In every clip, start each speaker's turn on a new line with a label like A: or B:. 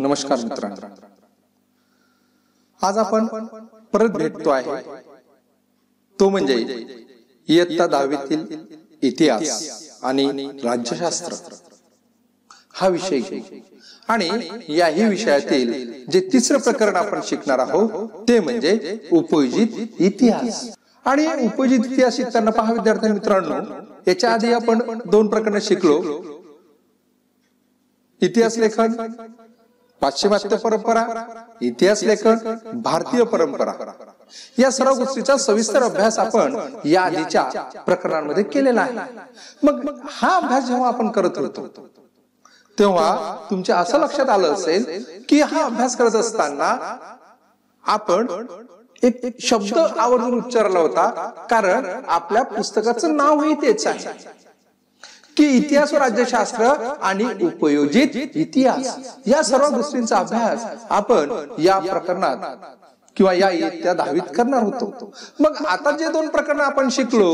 A: नमस्कार मित्रांनो, आज आपण परत भेटतो आहे तो म्हणजे इयत्ता 10वीतील इतिहास आणि राज्यशास्त्र हा विषय घेऊ। आणि याही विषयातील जे तिसरं प्रकरण आपण शिकणार आहोत ते म्हणजे उपयोजित इतिहास। आणि उपयोजित इतिहास शिकताना पहा विद्यार्थी मित्रांनो, याच्या आधी आपण 2 प्रकरण शिकलो, इतिहास लेखन पाश्चिमात्य परंपरा, इतिहास लेखन भारतीय परंपरा। या सर्व गोष्टीचा सविस्तर अभ्यास आपण या आधीच्या प्रकरणांमध्ये केलेला आहे। मग हा अभ्यास जेव्हा आपण करत होतो तेव्हा तुमच्या असं लक्षात आलं असेल की हा अभ्यास करत असताना आपण एक शब्द आवर्जून उच्चारला होता, कारण आपल्या पुस्तकाचं नावही तेच आहे की इतिहास व राज्यशास्त्र आणि उपयोजित इतिहास। या सर्व गोष्टींचा अभ्यास आपण या प्रकरणात किंवा या इयत्ता 10वीत करणार होतो। मग आता जे 2 प्रकरण आपण शिकलो,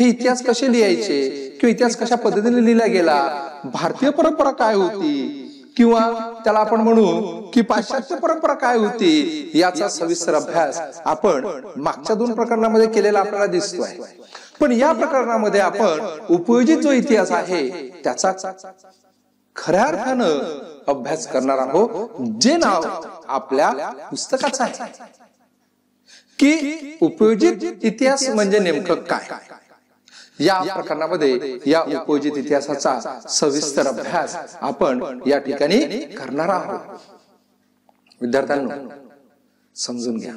A: हे इतिहास कसे लिहायचे किंवा इतिहास कशा पद्धतीने लिहिला गेला, भारतीय परंपरा काय होती किंवा त्याला आपण म्हणू की पाश्चात्य परंपरा काय होती, याचा सविस्तर अभ्यास आपण मागच्या 2 प्रकरणामध्ये केलेला आपल्याला दिसतोय। पण या प्रकरणामध्ये आपण उपयोजित जो इतिहास आहे त्याचा खऱ्या अर्थानं अभ्यास करणार आहोत, जे नाव आपल्या पुस्तकाचं आहे की उपयोजित इतिहास म्हणजे नेमकं काय। या प्रकरणामध्ये या उपयोजित इतिहासाचा सविस्तर अभ्यास आपण या ठिकाणी करणार आहोत। विद्यार्थ्यांनो, समजून घ्या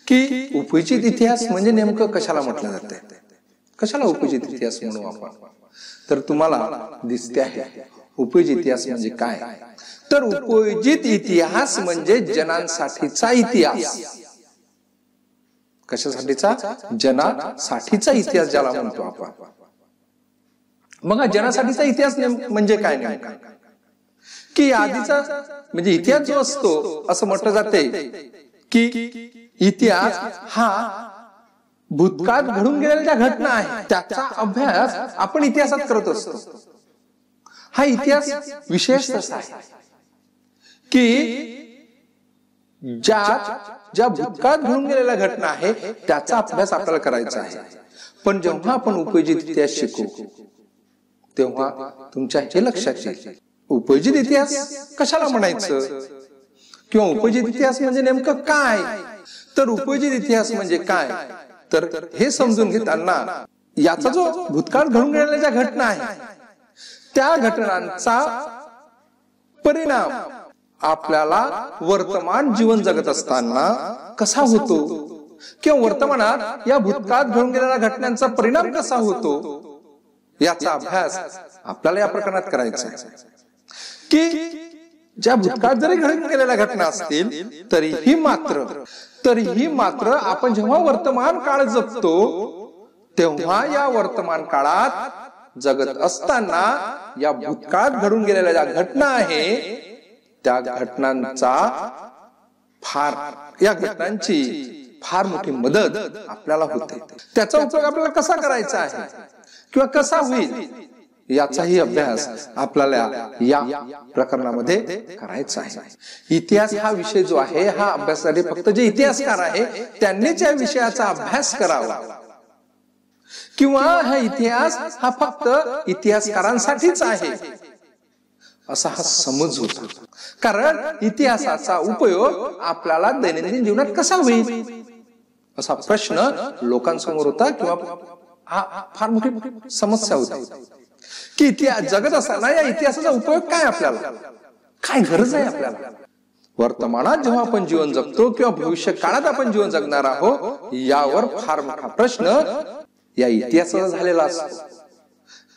A: की उपयोजित इतिहास म्हणजे नेमकं कशाला म्हटलं जाते, कशाला उपयोजित इतिहास म्हणू आपण। तर तुम्हाला दिसते आहे उपयोजित इतिहास म्हणजे काय। तर उपयोजित इतिहास म्हणजे जनांसाठीचा इतिहास। कशासाठीचा? जनासाठीचा इतिहास ज्याला म्हणतो आपण। मग जनासाठीचा इतिहास म्हणजे काय नेमका, की आधीचा म्हणजे इतिहास जो असतो असं म्हटलं जाते की इतिहास हा भूतकाळात घडून गेलेल्या ज्या घटना आहेत त्याचा अभ्यास आपण इतिहासात करत असतो। हा इतिहास विशेष तसा आहे की ज्या भूतकाळात घडून गेलेल्या घटना आहे त्याचा अभ्यास आपल्याला करायचा आहे। पण जेव्हा आपण उपयोजित इतिहास शिकू तेव्हा तुमच्या हे लक्षात येईल उपयोजित इतिहास कशाला म्हणायचं किंवा उपयोजित इतिहास म्हणजे नेमकं काय। तर उपयोजित इतिहास म्हणजे काय, तर हे समजून घेताना याचा जो भूतकाळात घडून गेलेल्या ज्या घटना आहेत त्या घटनांचा परिणाम आपल्याला वर्तमान जीवन जगत असताना कसा होतो किंवा वर्तमानात या भूतकाळात घडून गेलेल्या घटनांचा परिणाम कसा होतो याचा अभ्यास आपल्याला या प्रकरणात करायचा आहे। की ज्या भूतकाळात जरी घडून गेलेल्या घटना असतील तरीही मात्र आपण जेव्हा वर्तमान काळ जगतो तेव्हा या वर्तमान काळात जगत असताना या भूतकाळात घडून गेलेल्या ज्या घटना आहे त्या घटनांचा या घटनांची फार मोठी मदत आपल्याला होते। त्याचा उपयोग आपल्याला कसा करायचा आहे किंवा कसा होईल याचाही अभ्यास आपल्याला या प्रकरणामध्ये करायचा आहे। इतिहास हा विषय जो आहे हा अभ्यासासाठी फक्त जे इतिहासकार आहे त्यांनीच या विषयाचा अभ्यास करावा किंवा हा इतिहास हा फक्त इतिहासकारांसाठीच आहे असा हा समज होता। कारण इतिहासाचा उपयोग आपल्याला दैनंदिन जीवनात कसा होईल असा प्रश्न लोकांसमोर होता किंवा हा फार मोठी समस्या होती की इतिहास जगत असताना या इतिहासाचा उपयोग काय, आपल्याला काय गरज आहे। आपल्याला वर्तमानात जेव्हा आपण जीवन जगतो किंवा भविष्य काळात आपण जीवन जगणार आहोत यावर फार मोठा प्रश्न या इतिहासाचा झालेला असतो।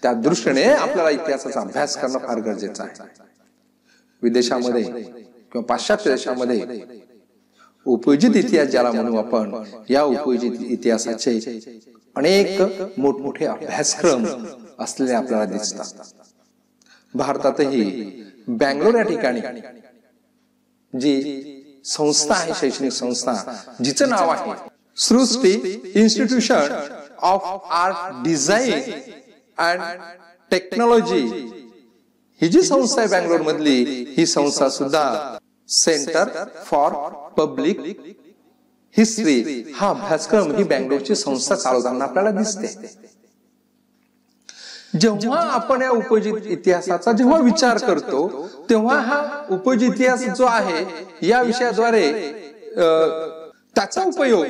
A: त्या दृष्टीने आपल्याला इतिहासाचा अभ्यास करणं फार गरजेचं आहे। विदेशामध्ये किंवा पाश्चात्य देशामध्ये उपयोजित इतिहास ज्याला म्हणू आपण, या उपयोजित इतिहासाचे अनेक मोठमोठे अभ्यासक्रम असलेले आपल्याला दिसतात। भारतातही बँगलोर या ठिकाणी जी संस्था आहे, शैक्षणिक संस्था, जिचं नाव आहे Srishti institution of art design and technology, ही जी संस्था आहे बँगलोर मधली, ही संस्था सुद्धा सेंटर फॉर पब्लिक हिस्ट्री हा अभ्यासक्रम ही बँगलोरची संस्था चालवताना आपल्याला दिसते. जेव्हा आपण या उपयोजित इतिहासाचा जेव्हा विचार करतो तेव्हा हा उपयोजित इतिहास जो आहे या विषयाद्वारे त्याचा उपयोग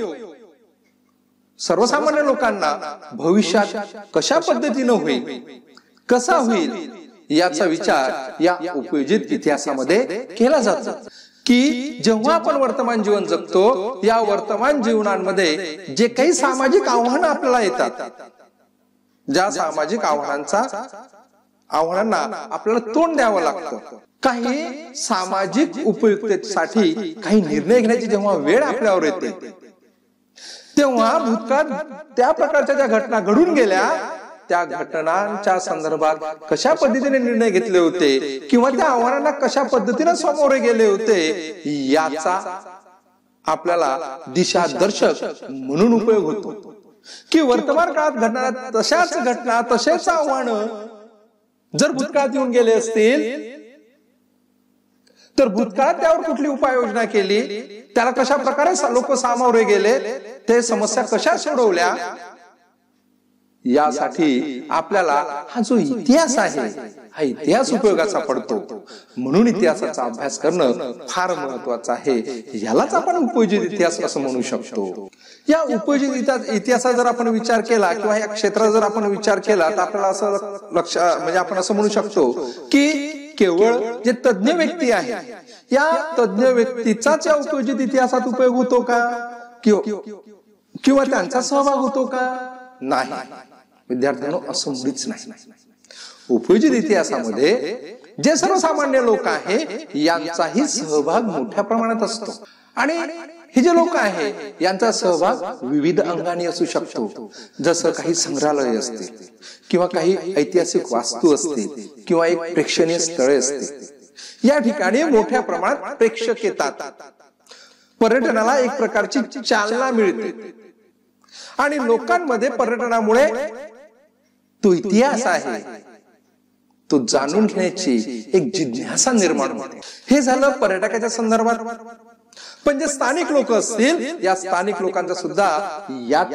A: सर्वसामान्य लोकांना भविष्यात कशा पद्धतीने होईल, कसा होईल याचा विचार या उपयोजित इतिहासामध्ये केला जातो. की जेव्हा आपण वर्तमान जीवन जगतो या वर्तमान जीवनांमध्ये जे काही सामाजिक आव्हानं आपल्याला येतात, ज्या सामाजिक आव्हानांना आपल्याला तोंड द्यावं लागतं, काही सामाजिक उपयुक्ततेसाठी काही निर्णय घेण्याची जेव्हा वेळ आपल्यावर येते तेव्हा भूतकाळात त्या प्रकारच्या ज्या घटना घडून गेल्या त्या घटनांच्या संदर्भात कशा पद्धतीने निर्णय घेतले होते किंवा त्या आव्हानांना कशा पद्धतीने सामोरे गेले होते याचा आपल्याला दिशादर्शक म्हणून उपयोग होतो. की वर्तमान काळात घडणाऱ्या तशाच घटना तसेच आव्हान जर भूतकाळात येऊन गेले असतील तर भूतकाळात त्यावर कुठली उपाययोजना केली, त्याला कशा प्रकारे लोक सामोरे गेले, ते समस्या कशा सोडवल्या, यासाठी आपल्याला हा जो इतिहास आहे हा इतिहास उपयोगाचा पडतो. म्हणून इतिहासाचा अभ्यास करणं फार महत्वाचं आहे. यालाच आपण उपयोजित इतिहास असं म्हणू शकतो. या उपयोजित इतिहासाचा जर आपण विचार केला किंवा या क्षेत्राचा जर आपण विचार केला तर आपल्याला असं म्हणजे आपण असं म्हणू शकतो की केवळ जे तज्ञ व्यक्ती आहे या तज्ञ व्यक्तीचाच या उपयोजित इतिहासात उपयोग होतो का किंवा त्यांचा सहभाग होतो का? नाही विद्यार्थ्यांनो, असं मुळीच नाही. उपयोजित इतिहासामध्ये जे सर्वसामान्य लोक आहे यांचाही सहभाग मोठ्या प्रमाणात असतो. आणि हे जे लोक आहे यांचा सहभाग विविध अंगाने असू शकतो. जसं काही संग्रहालय असतील किंवा काही ऐतिहासिक वास्तू असतील किंवा एक प्रेक्षणीय स्थळे असतील. या ठिकाणी मोठ्या प्रमाणात प्रेक्षक येतात. पर्यटनाला एक प्रकारची चालना मिळते आणि लोकांमध्ये पर्यटनामुळे तो इतिहास आहे तो जाणून घेण्याची एक जिज्ञासा निर्माण होते. हे झालं पर्यटकाच्या संदर्भात. पण जे स्थानिक लोक असतील या स्थानिक लोकांचा सुद्धा यात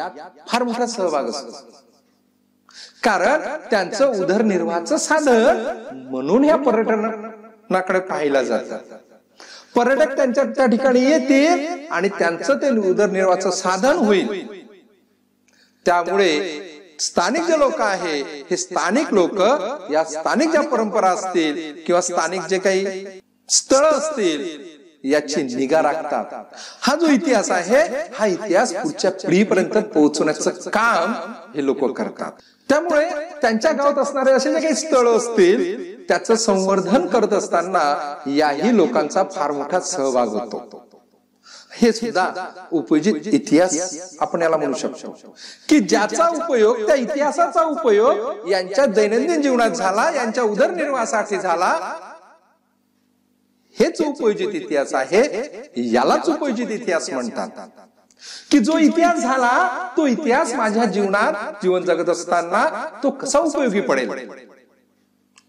A: फार मोठा सहभाग असतो. कारण त्यांचं उदरनिर्वाहाचं साधन म्हणून ह्या पर्यटनाकडे पाहिलं जातं. पर्यटक त्यांच्या त्या ठिकाणी येतील आणि त्यांचं ते उदरनिर्वाहाचं साधन होईल. त्यामुळे स्थानिक जे लोक आहे हे स्थानिक लोक या स्थानिक ज्या परंपरा असतील किंवा स्थानिक जे काही स्थळ असतील याची निगा राखतात. हा जो इतिहास आहे हा इतिहास पुढच्या पिढीपर्यंत पोहोचवण्याचं काम हे लोक करतात. त्यामुळे त्यांच्या गावात असणारे असे जे काही स्थळ असतील त्याचं संवर्धन करत असताना याही लोकांचा फार मोठा सहभाग होतो. हे सुद्धा उपयोजित इतिहास आपण याला म्हणू शकतो की ज्याचा उपयोग त्या इतिहासाचा उपयोग यांच्या दैनंदिन जीवनात झाला, यांच्या उदरनिर्वाहासाठी झाला. हेच उपयोजित इतिहास आहे. यालाच उपयोजित इतिहास म्हणतात. की जो इतिहास झाला तो इतिहास माझ्या जीवनात जीवन जगत असताना तो कसा उपयोगी पडेल.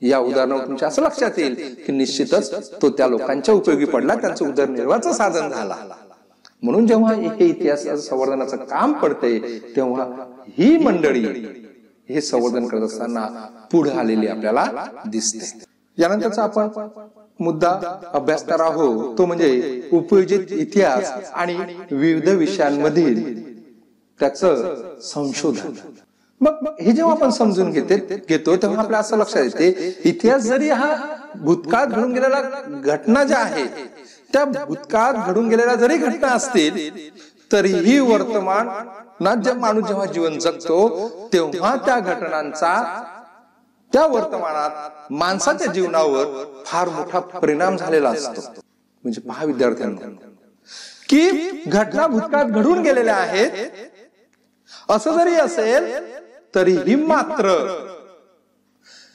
A: या उदाहरणावर तुमच्या असं लक्षात येईल की निश्चितच तो त्या लोकांच्या उपयोगी पडला, त्यांचं उदरनिर्वाहाचं साधन झाला. म्हणून जेव्हा हे इतिहास संवर्धनाचं काम पडते तेव्हा ही मंडळी हे संवर्धन करत असताना पुढे आलेली आपल्याला दिसते. यानंतरचा आपण मुद्दा अभ्यासणार आहोत तो म्हणजे उपयोजित इतिहास आणि विविध विषयांमधील त्याचं संशोधन. मग हे जेव्हा आपण समजून घेतो तेव्हा आपल्याला असं लक्षात येते इतिहास जरी हा भूतकाळात घडून गेलेला घटना ज्या आहेत त्या भूतकाळात घडून गेलेल्या जरी घटना असतील तरीही वर्तमानात जे माणूस जेव्हा जीवन जगतो तेव्हा त्या घटनांचा त्या वर्तमानात माणसाच्या जीवनावर फार मोठा परिणाम झालेला असतो. म्हणजे पहा विद्यार्थ्यांना की घटना भूतकाळात घडून गेलेल्या आहेत असं जरी असेल तरीही मात्र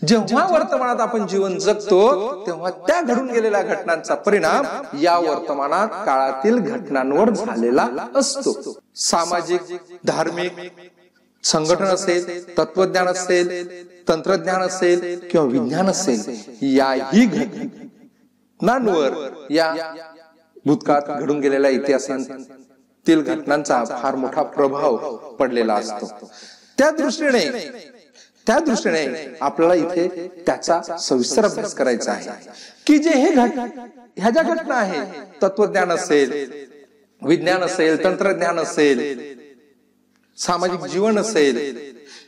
A: जेव्हा वर्तमानात आपण जीवन जगतो तेव्हा त्या घडून गेलेल्या घटनांचा परिणाम या वर्तमानात काळातील घटनांवर झालेला असतो. सामाजिक, धार्मिक संघटन असेल, तत्वज्ञान असेल, तंत्रज्ञान असेल किंवा विज्ञान असेल, याही घटनांवर या भूतकाळात घडून गेलेल्या इतिहासातील घटनांचा फार मोठा प्रभाव पडलेला असतो. त्या दृष्टीने आपल्याला इथे त्याचा सविस्तर अभ्यास करायचा आहे की जे ह्या ज्या घटना आहे, तत्वज्ञान असेल, विज्ञान असेल, तंत्रज्ञान असेल, सामाजिक जीवन असेल,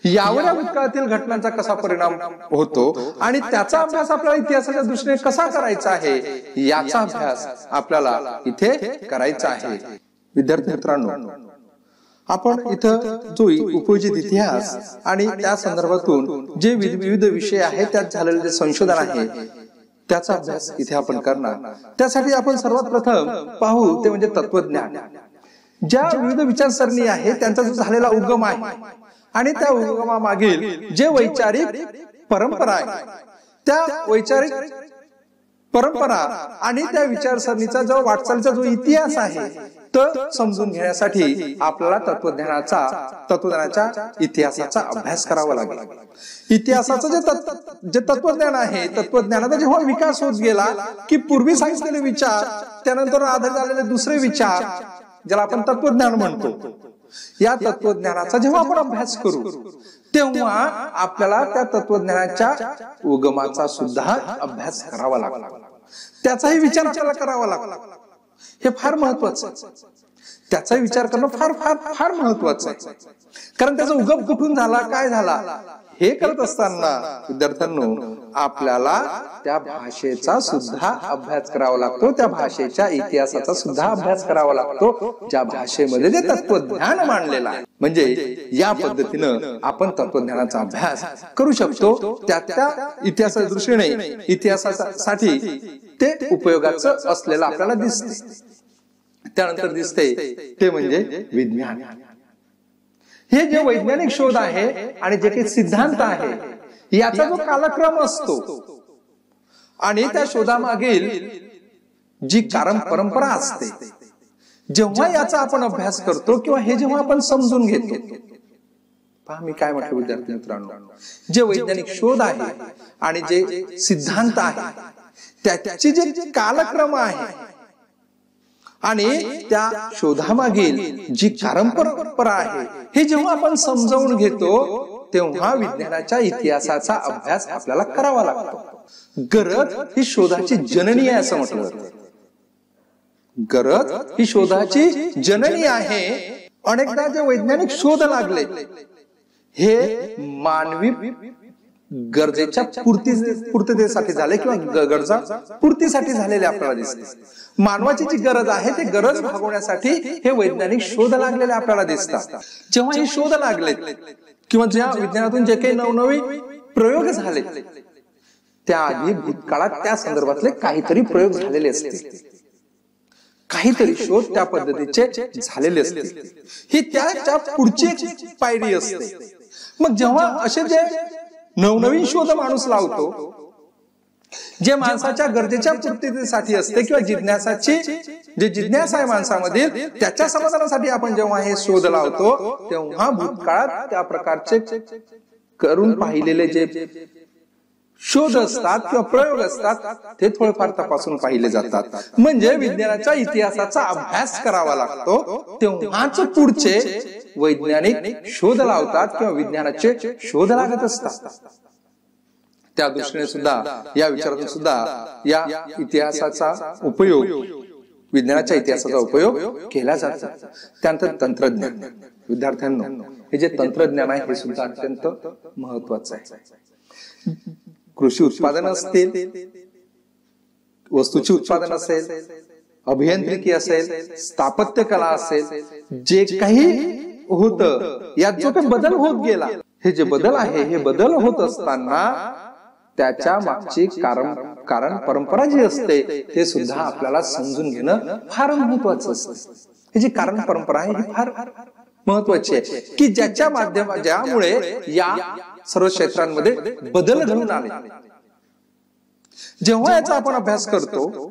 A: यावर या भूतकाळातील घटनांचा कसा परिणाम होतो आणि त्याचा अभ्यास आपल्याला इतिहासाच्या दृष्टीने कसा करायचा आहे, याचा अभ्यास आपल्याला इथे करायचा आहे. विद्यार्थी मित्रांनो, आपण इथं जो उपयोजित इतिहास आणि त्या संदर्भातून जे विविध विषय आहेत त्यात झालेले जे संशोधन आहे त्याचा अभ्यास इथे आपण करणार. त्यासाठी आपण सर्वात प्रथम पाहू ते म्हणजे तत्वज्ञान. ज्या विविध विचारसरणी आहे त्यांचा जो झालेला उगम आहे आणि त्या उगमामागील जे वैचारिक परंपरा आहे, त्या वैचारिक परंपरा आणि त्या विचारसरणीचा जो वाटचालीचा जो इतिहास आहे तो समजून घेण्यासाठी आपल्याला तत्वज्ञानाच्या इतिहासाचा अभ्यास करावा लागेल. इतिहासाचं जे तत्वज्ञान आहे, तत्वज्ञानाचा जेव्हा विकास होत गेला की पूर्वी सांगितलेले विचार, त्यानंतर आधारित झालेले दुसरे विचार, ज्याला आपण तत्वज्ञान म्हणतो, या तत्वज्ञानाचा जेव्हा आपण अभ्यास करू तेव्हा आपल्याला त्या तत्वज्ञानाच्या उगमाचा सुद्धा अभ्यास करावा लागला, त्याचाही विचार आपल्याला करावा लागला. हे फार महत्वाचं आहे. त्याचा विचार करणं फार फार फार महत्वाचं आहे. कारण त्याचा उगम कुठून झाला, काय झाला, हे करत असताना विद्यार्थ्यांनो आपल्याला त्या भाषेचा सुद्धा अभ्यास करावा लागतो, त्या भाषेच्या इतिहासाचा सुद्धा अभ्यास करावा लागतो, ज्या भाषेमध्ये ते तत्वज्ञान मांडलेलं आहे. म्हणजे या पद्धतीनं आपण तत्वज्ञानाचा अभ्यास करू शकतो. त्या इतिहासाच्या दृष्टीने इतिहासासाठी ते उपयोगाचं असलेलं आपल्याला दिसते. त्यानंतर दिसते ते म्हणजे विज्ञान. हे जे वैज्ञानिक शोध आहे आणि जे काही सिद्धांत आहे याचा जो कालक्रम असतो आणि त्या शोधामागील जी कारण परंपरा असते, जेव्हा याचा आपण अभ्यास करतो किंवा हे जेव्हा आपण समजून घेतो, पहा मी काय म्हटलं विद्यार्थी मित्रांनो, जे वैज्ञानिक शोध आहे आणि जे सिद्धांत आहे त्याची जे कालक्रम आहे आणि त्या शोधामागील जी कारण परंपरा आहे हे जेव्हा आपण समजावून घेतो तेव्हा विज्ञानाच्या इतिहासाचा अभ्यास आपल्याला करावा लागतो. गरज ही शोधाची जननी आहे असं म्हटलं जातं. गरज ही शोधाची जननी आहे. अनेकदा जे वैज्ञानिक शोध लागले हे मानवी गरजेच्या पूर्ततेसाठी झाले किंवा गरजा पूर्तीसाठी झालेले आपल्याला दिसते. मानवाची जी गरज आहे ते गरज भागवण्यासाठी हे वैज्ञानिक शोध लागलेले आपल्याला दिसतात. जेव्हा हे शोध लागले किंवा ज्या विज्ञानातून जे काही नवनवी प्रयोग झाले त्याआधी भूतकाळात त्या संदर्भातले काहीतरी प्रयोग झालेले असतील, काहीतरी शोध त्या पद्धतीचे झालेले असतील. ही त्याच्या पुढची पायरी असते. मग जेव्हा असे जे नवनवीन शोध माणूस लावतो, जे माणसाच्या गरजेच्या पूर्ततेसाठी असते किंवा जिज्ञासाची जे जिज्ञासा आहे माणसामधील त्याच्या समाधानासाठी आपण जेव्हा हे शोध लावतो तेव्हा भूतकाळात त्या प्रकारचे करून पाहिलेले जे शोध असतात किंवा प्रयोग असतात ते थोडेफार तपासून पाहिले जातात. म्हणजे विज्ञानाच्या इतिहासाचा अभ्यास करावा लागतो, तेव्हाच पुढचे वैज्ञानिक शोध लावतात किंवा विज्ञानाचे शोध लागत असतात. त्या दृष्टीने सुद्धा या विचारातून सुद्धा या इतिहासाचा उपयोग, विज्ञानाच्या इतिहासाचा उपयोग केला जातो. त्यानंतर तंत्रज्ञान. विद्यार्थ्यांनो, हे जे तंत्रज्ञान आहे हे सुद्धा अत्यंत महत्वाचं आहे. कृषी उत्पादन असतील, वस्तूची उत्पादन असेल, अभियांत्रिकी असेल, स्थापत्य कला असेल, जे काही होत यात जो काही बदल होत गेला, हे जे बदल आहे हे बदल होत असताना त्याच्या मागची कारण परंपरा जी असते ते सुद्धा आपल्याला समजून घेणं फार महत्वाचं असतं. ही जी कारण परंपरा आहे ही फार महत्वाची आहे की ज्यामुळे या सर्व क्षेत्रांमध्ये बदल घडून आले. जेव्हा याचा आपण अभ्यास करतो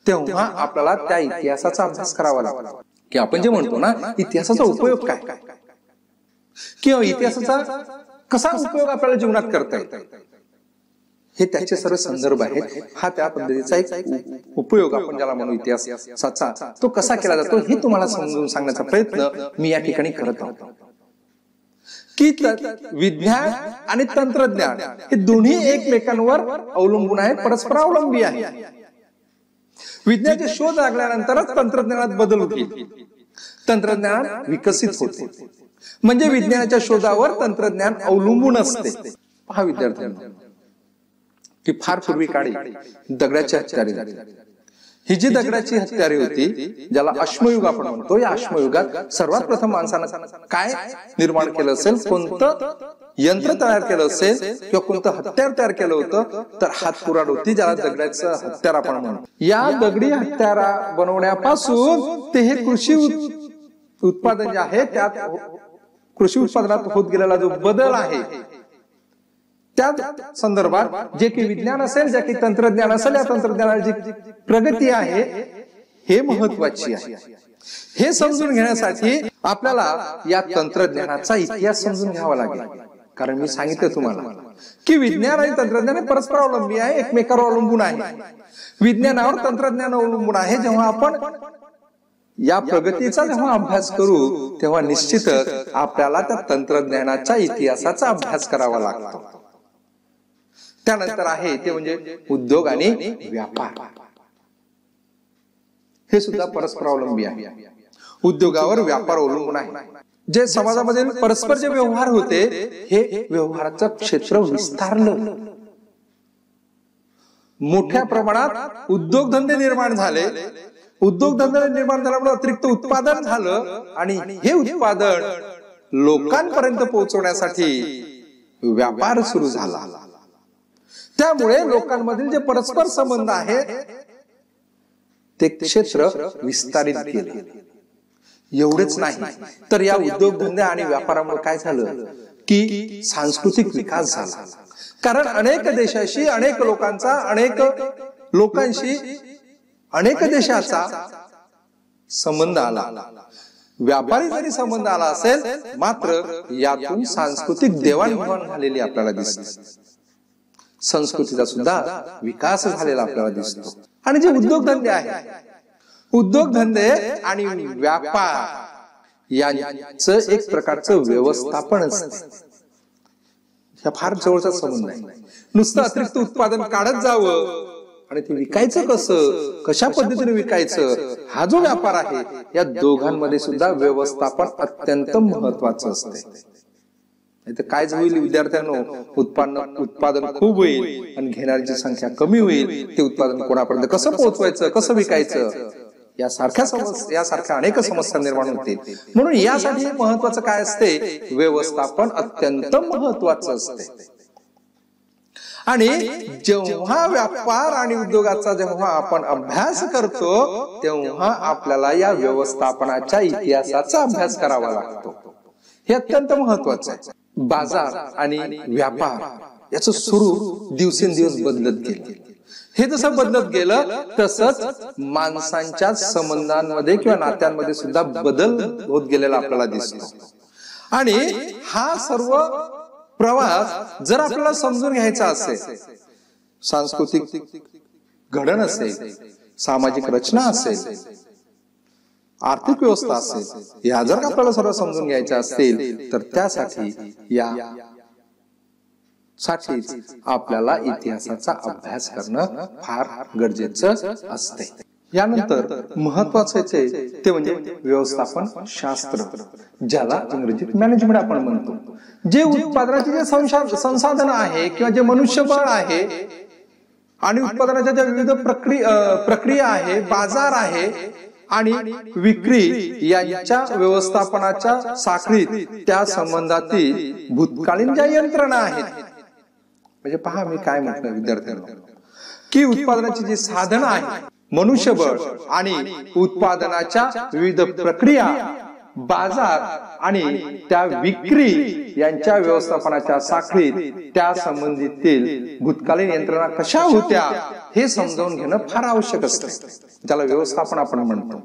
A: तेव्हा आपल्याला त्या इतिहासाचा अभ्यास करावा लागतो की आपण जे म्हणतो ना इतिहासाचा उपयोग काय किंवा इतिहासाचा कसा उपयोग आपल्याला जीवनात करता येतो. हे त्याचे सर्व संदर्भ आहेत. हा त्या पद्धतीचा एक उपयोग आपण ज्याला म्हणू इतिहासाचा तो कसा केला जातो हे तुम्हाला समजून सांगण्याचा प्रयत्न मी या ठिकाणी करत आहोत. की विज्ञान आणि तंत्रज्ञान हे दोन्ही एकमेकांवर अवलंबून आहेत, परस्पर अवलंबी आहे. विज्ञानाचे शोध लागल्यानंतरच तंत्रज्ञानात बदल होतील, तंत्रज्ञान विकसित होते. म्हणजे विज्ञानाच्या शोधावर तंत्रज्ञान अवलंबून असते. पहा विद्यार्थ्यांना की फार पूर्वी काळी दगडाची हत्यारे झाली. ही जी दगडाची हत्यारे होती ज्याला अश्मयुग आपण म्हणतो, या अश्मयुगात सर्वात प्रथम माणसानं काय निर्माण केलं असेल, कोणतं यंत्र तयार केलं असेल किंवा कोणतं हत्यार तयार केलं होतं तर हातकुराड होती, ज्याला दगडाचं हत्यार आपण म्हणतो. या दगडी हत्यारा बनवण्यापासून ते हे कृषी उत्पादन जे आहे त्यात कृषी उत्पादनात होत गेलेला जो बदल आहे त्या संदर्भात जे काही विज्ञान असेल, जे काही तंत्रज्ञान असेल, या तंत्रज्ञानाची प्रगती आहे हे महत्वाची आहे. हे समजून घेण्यासाठी आपल्याला या तंत्रज्ञानाचा इतिहास समजून घ्यावा लागेल. कारण मी सांगितलं तुम्हाला की विज्ञान आणि तंत्रज्ञान परस्पर अवलंबी आहे, एकमेकावर अवलंबून आहे. विज्ञानावर तंत्रज्ञान अवलंबून आहे. जेव्हा आपण या प्रगतीचा जेव्हा अभ्यास करू तेव्हा निश्चितच आपल्याला त्या तंत्रज्ञानाच्या इतिहासाचा अभ्यास करावा लागतो. त्यानंतर आहे ते म्हणजे उद्योग आणि व्यापार. हे सुद्धा परस्पर अवलंबी आहे. उद्योगावर व्यापार अवलंबून आहे. जे समाजामध्ये परस्पर जे व्यवहार होते हे व्यवहाराचं क्षेत्र विस्तारलं. मोठ्या प्रमाणात उद्योगधंदे निर्माण झाले. उद्योगधंदे निर्माण झाल्यामुळे अतिरिक्त उत्पादन झालं आणि हे उत्पादन लोकांपर्यंत पोहोचवण्यासाठी व्यापार सुरू झाला. त्यामुळे लोकांमधील जे परस्पर संबंध आहेत ते क्षेत्र विस्तारित केले. एवढेच नाही तर या उद्योगधंदे आणि व्यापारामुळे काय झालं की सांस्कृतिक विकास झाला. कारण अनेक देशाशी, अनेक लोकांचा, अनेक लोकांशी, अनेक देशाचा संबंध आला. व्यापारी जरी संबंध आला असेल मात्र यातून सांस्कृतिक देवाणघेवाण झालेली आपल्याला दिसते. संस्कृतीचा सुद्धा विकास झालेला आपल्याला दिसतो. आणि जे उद्योगधंदे आहेत, उद्योगधंदे आणि व्यापार यांचं एक प्रकारचं व्यवस्थापन असते. हा फार जवळचा संबंध आहे. नुसतं अतिरिक्त उत्पादन काढत जावं आणि ते विकायचं कसं, कशा पद्धतीने विकायचं, हा जो व्यापार आहे या दोघांमध्ये सुद्धा व्यवस्थापन अत्यंत महत्वाचं असते. काय होईल विद्यार्थ्यांनो, उत्पादन खूप होईल आणि घेणाऱ्यांची संख्या कमी होईल. ते उत्पादन कोणापर्यंत कसं पोहोचवायचं, कसं विकायचं यासारख्या अनेक समस्या निर्माण होतील. म्हणून यासाठी महत्वाचं काय असते, व्यवस्थापन अत्यंत महत्वाचं असते. आणि जेव्हा व्यापार आणि उद्योगाचा जेव्हा आपण अभ्यास करतो तेव्हा आपल्याला या व्यवस्थापनाच्या इतिहासाचा अभ्यास करावा लागतो. हे अत्यंत महत्वाचं आहे. बाजार आणि व्यापार याचं स्वरूप दिवसेंदिवस बदलत गेलं. हे जसं बदलत गेलं तसंच माणसांच्या संबंधांमध्ये किंवा नात्यांमध्ये सुद्धा बदल होत गेलेला आपल्याला दिसतो. आणि हा सर्व प्रवास जर आपल्याला समजून घ्यायचा असेल, सांस्कृतिक घडण असेल, सामाजिक रचना असेल, आर्थिक व्यवस्था असेल, या जर आपल्याला सर्व समजून घ्यायच्या असतील तर त्यासाठी आपल्याला इतिहासाचा अभ्यास करणं फार गरजेचं असते. यानंतर महत्वाचं ते म्हणजे व्यवस्थापन शास्त्र, ज्याला इंग्रजीत मॅनेजमेंट आपण म्हणतो. जे उत्पादनाचे जे संसाधन आहे किंवा जे मनुष्यबळ आहे आणि उत्पादनाच्या ज्या विविध प्रक्रिया आहे, बाजार आहे आणि विक्री यांच्या व्यवस्थापनाच्या साखळीत त्या संबंधातील भूतकालीन ज्या यंत्रणा आहेत, म्हणजे पहा मी काय म्हटलं विद्यार्थ्यांना की उत्पादनाची जी साधनं आहेत, मनुष्यबळ आणि उत्पादनाच्या विविध प्रक्रिया, बाजार आणि त्या विक्री यांच्या व्यवस्थापनाच्या साखळीत त्या संबंधितील भूतकालीन यंत्रणा कशा होत्या हे समजावून घेणं फार आवश्यक असतं. त्याला व्यवस्थापन आपण म्हणतो.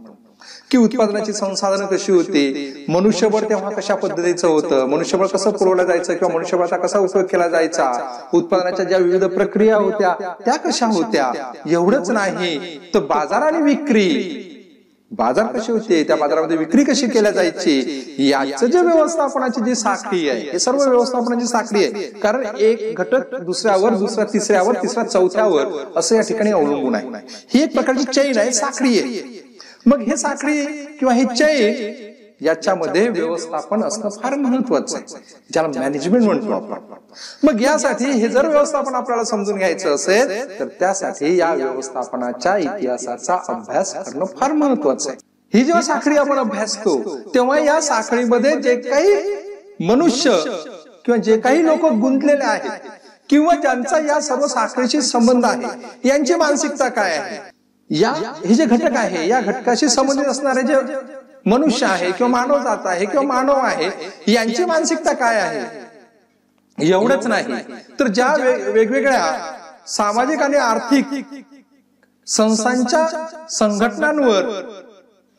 A: की उत्पादनाची संसाधनं कशी होती, मनुष्यबळ तेव्हा कशा पद्धतीचं होतं, मनुष्यबळ कसं पुरवलं जायचं किंवा मनुष्यबळाचा कसा उपयोग केला जायचा, उत्पादनाच्या ज्या विविध प्रक्रिया होत्या त्या कशा होत्या. एवढंच नाही तर बाजार आणि विक्री, बाजार कसे होते, त्या बाजारामध्ये विक्री कशी केल्या जायची, याचं जे व्यवस्थापनाची जी साखळी आहे, हे सर्व व्यवस्थापनाची साखळी आहे. कारण एक घटक दुसऱ्यावर, दुसरा तिसऱ्यावर, तिसरा चौथ्यावर असं या ठिकाणी अवलंबून आहे. ही एक प्रकारची चैन आहे, साखळी आहे. मग हे साखळी किंवा हे चैन याच्यामध्ये व्यवस्थापन असणं फार महत्वाचं आहे, ज्याला मॅनेजमेंट म्हणतो आपण. मग यासाठी हे जर व्यवस्थापन आपल्याला समजून घ्यायचं असेल तर त्यासाठी या व्यवस्थापनाच्या इतिहासाचा अभ्यास करणं फार महत्वाचं आहे. ही जेव्हा साखळी आपण अभ्यासतो तेव्हा या साखळीमध्ये जे काही मनुष्य किंवा जे काही लोक गुंतलेले आहेत किंवा ज्यांचा या सर्व साखळीशी संबंध आहे यांची मानसिकता काय आहे, हे जे घटक आहे या घटकाशी संबंधित असणारे जे मनुष्य आहे किंवा मानवजात आहे किंवा मानव आहे यांची मानसिकता काय आहे. एवढंच नाही तर ज्या वेगवेगळ्या सामाजिक आणि आर्थिक संस्थांच्या संघटनांवर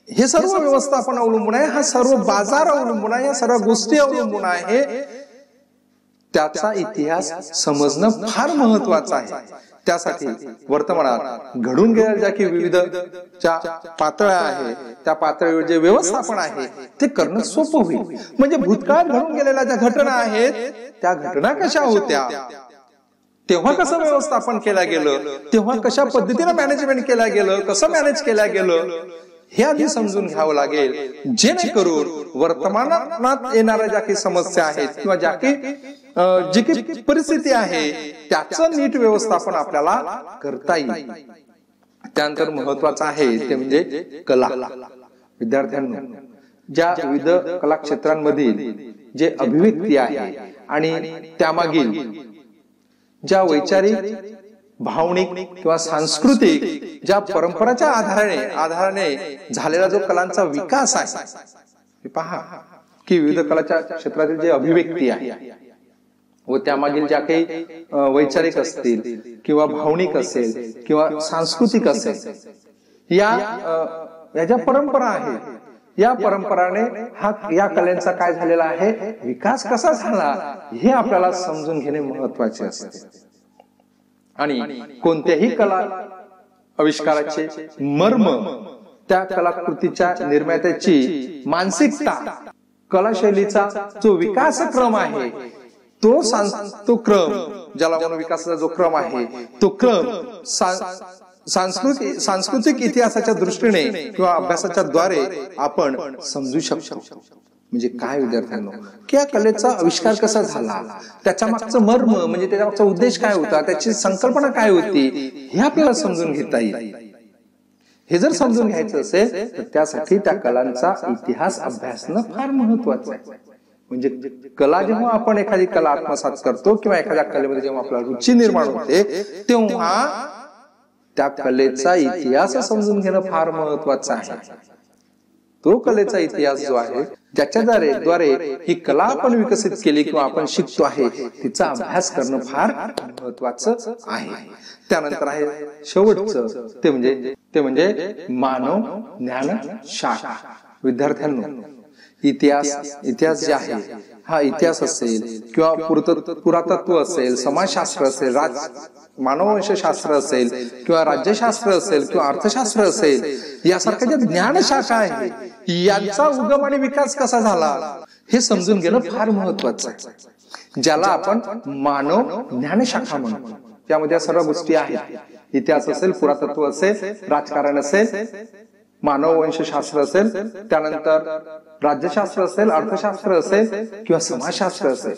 A: हे सर्व व्यवस्थापन अवलंबून आहे, हा सर्व बाजार अवलंबून आहे, या सर्व गोष्टी अवलंबून आहे, त्याचा इतिहास समजणं फार महत्वाचं आहे. त्यासाठी वर्तमानात घडून गेलेल्या ज्या की विविध ज्या पातळ्या आहे त्या पातळीवर जे व्यवस्थापन आहे ते करणं सोपं होईल. म्हणजे भूतकाळात घडून गेलेल्या ज्या घटना आहेत त्या घटना कशा होत्या, तेव्हा कसं व्यवस्थापन केलं गेलं, तेव्हा कशा पद्धतीने मॅनेजमेंट केलं गेलं, कसं मॅनेज केलं गेलं हे आधी समजून घ्यावं लागेल, जेणेकरून वर्तमानात येणाऱ्या ज्या काही समस्या आहेत किंवा ज्या काही जी काही परिस्थिती आहे त्याचं नीट व्यवस्थापन आपल्याला करता येईल. त्यानंतर महत्वाचं आहे ते म्हणजे कला. विद्यार्थ्यांना ज्या विविध कला क्षेत्रांमधील जे अभिव्यक्ती आहे आणि त्यामागील ज्या वैचारिक, भावनिक किंवा सांस्कृतिक ज्या परंपराच्या आधाराने झालेला जो कलांचा विकास आहे, पहा की विविध कलाच्या क्षेत्रातील जे अभिव्यक्ती आहे व त्यामागील ज्या काही वैचारिक असतील किंवा भावनिक असेल किंवा सांस्कृतिक असेल, या ज्या परंपरा आहेत या परंपराने या कलेचा काय झालेला आहे, विकास कसा झाला हे आपल्याला समजून घेणे महत्वाचे असते. आणि कोणत्याही कला आविष्काराचे मर्म, त्या कलाकृतीच्या निर्मात्याची मानसिकता, कलाशैलीचा जो विकास क्रम आहे तो क्रम ज्याला म्हणून विकासाचा जो क्रम आहे तो क्रम सांस्कृतिक इतिहासाच्या दृष्टीने किंवा अभ्यासाच्या द्वारे आपण समजू शकतो. म्हणजे काय विद्यार्थ्यांनो, की या कलेचा आविष्कार कसा झाला, त्याच्या मागचं मर्म म्हणजे त्याच्या मागचा उद्देश काय होता, त्याची संकल्पना काय होती हे आपल्याला समजून घेता येईल. हे जर समजून घ्यायचं असेल तर त्यासाठी त्या कलांचा इतिहास अभ्यासणं फार महत्वाचं आहे. म्हणजे कला जेव्हा आपण एखादी कला आत्मसात करतो किंवा एखाद्या कलेमध्ये जेव्हा आपल्याला रुची निर्माण होते तेव्हा त्या कलेचा इतिहास समजून घेणं फार महत्वाचं आहे. तो कलेचा इतिहास जो आहे ज्याच्या द्वारे ही कला आपण विकसित केली किंवा आपण शिकतो आहे तिचा अभ्यास करणं फार महत्वाचं आहे. त्यानंतर आहे शेवटचं ते म्हणजे मानव ज्ञान शाखा. विद्यार्थ्यांनो, इतिहास जे आहे हा इतिहास असेल किंवा पुरातत्व असेल, समाजशास्त्र असेल, मानववंशशास्त्र असेल किंवा राज्यशास्त्र असेल किंवा अर्थशास्त्र असेल, यासारख्या ज्या ज्ञानशाखा आहे यांचा उगम आणि विकास कसा झाला हे समजून घेणं फार महत्वाचं आहे, ज्याला आपण मानव ज्ञानशाखा म्हणतो. त्यामध्ये सर्व गोष्टी आहेत. इतिहास असेल, पुरातत्व असेल, राजकारण असेल, मानववंशशास्त्र असेल, त्यानंतर राज्यशास्त्र असेल, अर्थशास्त्र असेल किंवा समाजशास्त्र असेल,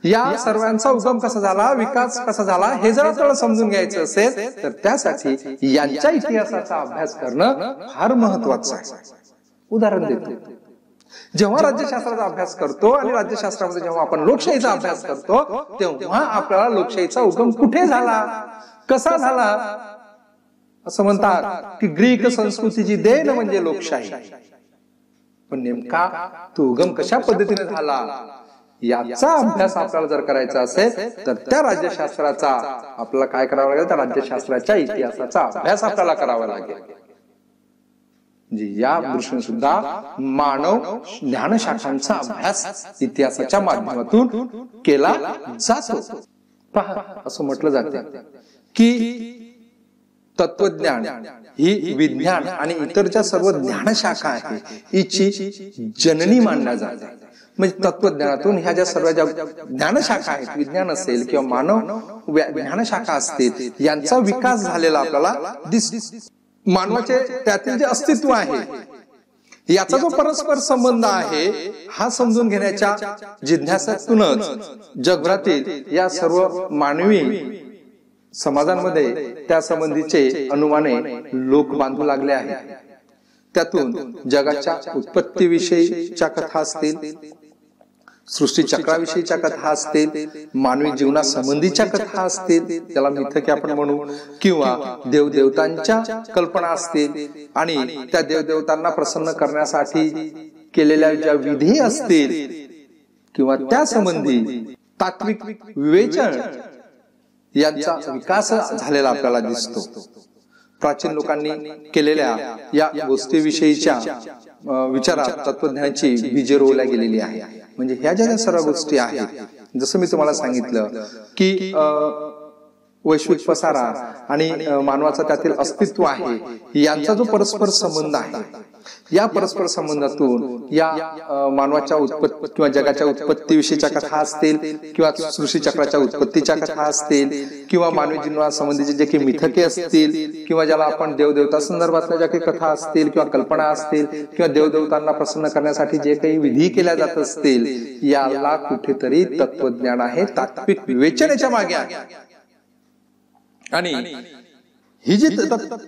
A: या सर्वांचा उगम कसा झाला, विकास कसा झाला हे जर आपल्याला समजून घ्यायचं असेल तर त्यासाठी यांच्या इतिहासाचा अभ्यास करणं फार महत्वाचं आहे. उदाहरण देतो, जेव्हा राज्यशास्त्राचा अभ्यास करतो आणि राज्यशास्त्रामध्ये जेव्हा आपण लोकशाहीचा अभ्यास करतो तेव्हा आपल्याला लोकशाहीचा उगम कुठे झाला, कसा झाला, असं म्हणतात की ग्रीक संस्कृतीची देण म्हणजे लोकशाही. पण नेमका तो उगम कशा पद्धतीने झाला याचा अभ्यास आपल्याला जर करायचा असेल तर त्या राज्यशास्त्राचा आपल्याला काय करावं लागेल, त्या राज्यशास्त्राच्या इतिहासाचा अभ्यास आपल्याला करावा लागेल. म्हणजे या दृष्टीने सुद्धा मानव ज्ञानशाखांचा अभ्यास इतिहासाच्या माध्यमातून केला जातो. पहा, असं म्हटलं जातं की तत्वज्ञान ही विज्ञान आणि इतर ज्या सर्व ज्ञानशाखा आहे हिची जननी मानल्या जाते. म्हणजे तत्वज्ञानातून ह्या ज्या सर्व ज्या ज्ञानशाखा आहेत, विज्ञान असेल किंवा मानव ज्ञानशाखा असतील, यांचा विकास झालेला आपल्याला दिसतो. मानवाचे त्यातील जे अस्तित्व आहे याचा जो परस्पर संबंध आहे हा समजून घेण्याच्या जिज्ञासातूनच जगभरातील या सर्व मानवी समाजांमध्ये त्या संबंधीचे अनुमाने लोक बांधू लागले आहेत. त्यातून जगाच्या उत्पत्तीविषयीच्या कथा असतील, सृष्टी चक्राविषयीच्या कथा असतील, मानवी जीवनासंबंधीच्या कथा असतील, त्याला मिथके आपण म्हणू, किंवा देवदेवतांच्या कल्पना असतील आणि त्या देवदेवतांना प्रसन्न करण्यासाठी केलेल्या ज्या विधी असतील किंवा त्या संबंधी तात्विक विवेचन यांचा विकास झालेला आपल्याला दिसतो. प्राचीन लोकांनी केलेल्या या गोष्टीविषयीच्या विचारात तत्वज्ञानाची बीजे रोवल्या गेलेली आहे. म्हणजे ह्या ज्या सर्व गोष्टी आहेत, जसं मी तुम्हाला सांगितलं की वैश्विक पसारा आणि मानवाचा त्यातील अस्तित्व आहे यांचा जो परस्पर संबंध आहे, या परस्पर संबंधातून या मानवाच्या उत्पत्ती किंवा जगाच्या उत्पत्तीविषयीच्या कथा असतील किंवा सृष्टी चक्राच्या उत्पत्तीच्या कथा असतील किंवा मानवी जीवनासंबंधीचे जे काही मिथके असतील किंवा ज्याला आपण देवदेवता संदर्भातल्या ज्या काही कथा असतील किंवा कल्पना असतील किंवा देवदेवतांना प्रसन्न करण्यासाठी जे काही विधी केल्या जात असतील, याला कुठेतरी तत्वज्ञान आहे, तात्विक विवेचनाच्या मागे आहे. आणि ही जी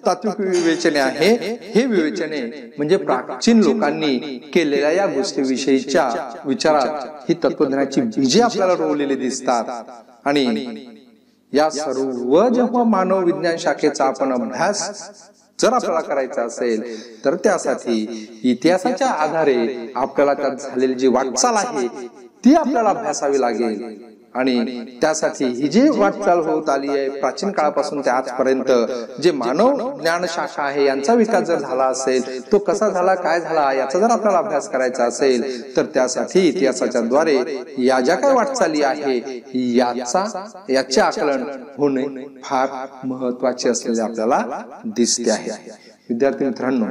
A: तात्विक विवेचने आहे, हे विवेचने म्हणजे प्राचीन लोकांनी केलेल्या या गोष्टीविषयीच्या विचारात ही तत्वज्ञानाची बीजे आपल्याला रोवलेली दिसतात. आणि या सर्व जेव्हा मानव विज्ञान शाखेचा आपण अभ्यास जर आपल्याला करायचा असेल तर त्यासाठी इतिहासाच्या आधारे आपल्याला त्यात झालेली जी वाटचाल आहे ती आपल्याला अभ्यासावी लागेल. आणि त्यासाठी ही जी वाटचाल होत आली आहे प्राचीन काळापासून ते आजपर्यंत, जे मानव ज्ञान शाखा आहे यांचा विकास जर झाला असेल, तो कसा झाला, काय झाला, याचा जर आपल्याला अभ्यास करायचा असेल तर त्यासाठी इतिहासाच्या द्वारे या ज्या काही वाटचाली आहे याचे आकलन होणे फार महत्वाचे असलेले आपल्याला दिसते आहे. विद्यार्थी मित्रांनो,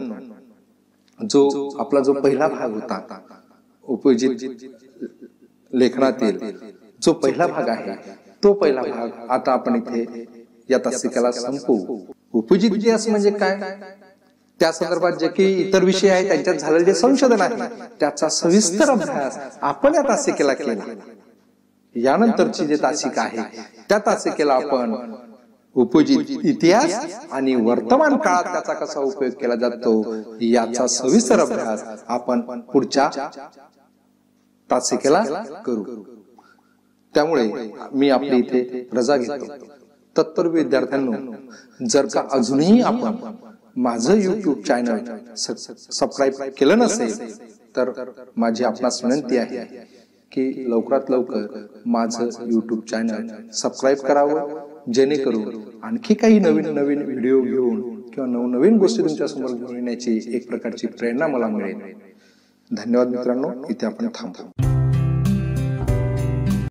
A: जो आपला जो पहिला भाग होता उपयोजित लेखनातील जो पहिला भाग आहे, तो पहिला भाग आता आपण इथे या तासिकेला संपवू. उपयोजित इतिहास म्हणजे काय, त्या संदर्भात जे काही इतर विषय आहेत त्यांच्यात झालेले जे संशोधन आहे त्याचा सविस्तर अभ्यास आपण या तासिकेला केला. यानंतरची जे तासिका आहे त्या तासिकेला आपण उपयोजित इतिहास आणि वर्तमान काळात त्याचा कसा उपयोग केला जातो याचा सविस्तर अभ्यास आपण पुढच्या तासिकेला करू. त्यामुळे मी आपली इथे रजा घेतो. तत्पर विद्यार्थ्यांनो, जर का अजूनही आपण माझं YouTube चॅनल सबस्क्राईब केलं नसेल तर माझी आपणास विनंती आहे की लवकरात लवकर माझं YouTube चॅनल सबस्क्राईब करावं, जेणेकरून आणखी काही नवीन नवीन व्हिडिओ घेऊन किंवा नवनवीन गोष्टी तुमच्या समोर घेऊन येण्याची एक प्रकारची प्रेरणा मला मिळेल. धन्यवाद मित्रांनो, इथे आपण थांबतो.